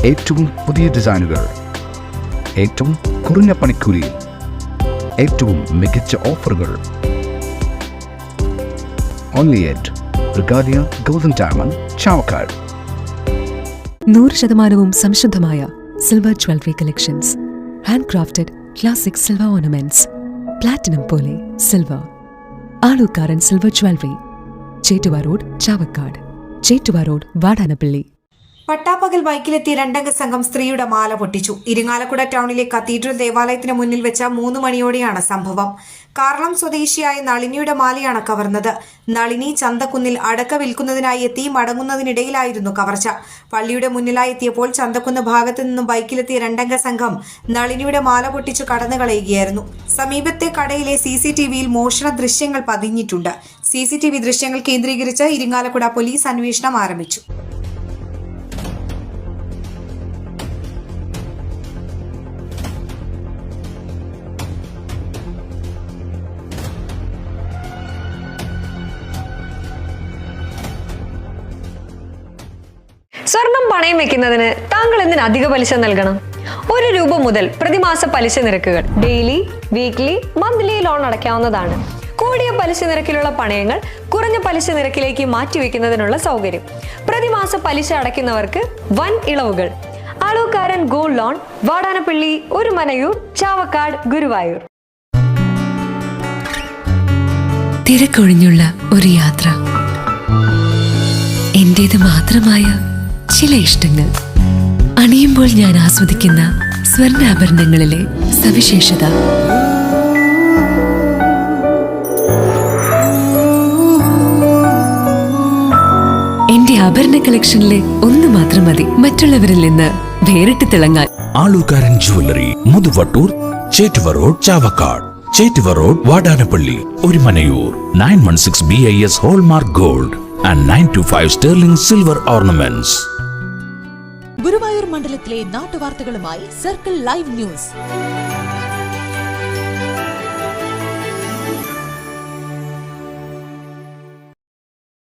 ഏറ്റവും പുതിയ ഡിസൈനുകൾ, ഏറ്റവും കുറഞ്ഞ പണിക്കൂലി, ഏറ്റവും മികച്ച ഓഫറുകൾ. Only at Regalia Golden Diamond, Chavakkad. 100% സംശുദ്ധമായ silver jewellery collections. Handcrafted classic silver ornaments. Platinum പോലെ silver. Aalukkaran silver jewellery, Chettuva road, Chavakkad. Chettuva road, Vadanappally. പട്ടാപ്പകൽ ബൈക്കിലെത്തിയ രണ്ടംഗ സംഘം സ്ത്രീയുടെ മാല പൊട്ടിച്ചു. ഇരിങ്ങാലക്കുട ടൗണിലെ കത്തീഡ്രൽ ദേവാലയത്തിന് മുന്നിൽ വെച്ച 3 മണിയോടെയാണ് സംഭവം. കാർളം സ്വദേശിയായ നളിനിയുടെ മാലയാണ് കവർന്നത്. നളിനി ചന്തക്കുന്നിൽ അടക്ക വിൽക്കുന്നതിനായി എത്തി മടങ്ങുന്നതിനിടയിലായിരുന്നു കവർച്ച. പള്ളിയുടെ മുന്നിലായി എത്തിയപ്പോൾ ചന്തക്കുന്ന് ഭാഗത്തു നിന്നും ബൈക്കിലെത്തിയ രണ്ടംഗ സംഘം നളിനിയുടെ മാല പൊട്ടിച്ചു കടന്നു കളയുകയായിരുന്നു. സമീപത്തെ കടയിലെ CCTVയിൽ മോഷണ ദൃശ്യങ്ങൾ പതിഞ്ഞിട്ടുണ്ട്. CCTV ദൃശ്യങ്ങൾ കേന്ദ്രീകരിച്ച് ഇരിങ്ങാലക്കുട പോലീസ് അന്വേഷണം ആരംഭിച്ചു. സ്വർണം പണയം വെക്കുന്നതിന് താങ്കൾ എന്തിന് അധിക പലിശ നൽകണം? 1 രൂപ മുതൽ പ്രതിമാസ പലിശ നിരക്കുകൾ ഡെയിലി, വീക്ക്ലി, മന്ത്ലി ലോൺ അടയ്ക്കാവുന്നതാണ്. കൂടിയ പലിശ നിരക്കിലുള്ള പണയങ്ങൾ കുറഞ്ഞ പലിശ നിരക്കിലേക്ക് മാറ്റിവെക്കുന്നതിനുള്ള സൗകര്യം. പ്രതിമാസ പലിശ അടയ്ക്കുന്നവർക്ക് വൻ ഇളവുകൾ. Aalukkaran gold loan, Vadanappally, Orumanayur, Chavakkad, Guruvayur. തിരക്കൊഴിഞ്ഞുള്ള ഒരു യാത്ര, എന്റേത് മാത്രമായ ചില ഇഷ്ടങ്ങൾ, അണിയുമ്പോൾ ഞാൻ ആസ്വദിക്കുന്ന സ്വർണ്ണാഭരണങ്ങളിലെ സവിശേഷത. എന്റെ ആഭരണ കളക്ഷനിലെ ഒന്ന് മാത്രം മതി മറ്റുള്ളവരിൽ നിന്ന് വേറിട്ട് തിളങ്ങാൻ. Aalukkaran jewellery, Muthuvattoor, Chettuva road, Chavakkad. Chettuva road, Vadanappally, Orumanayur. 916 BIS hallmark gold and 925 sterling silver ornaments. Guruvayur മണ്ഡലത്തിലെ നാട്ടുവാർത്തകളുമായി സർക്കിൾ ലൈവ് ന്യൂസ്.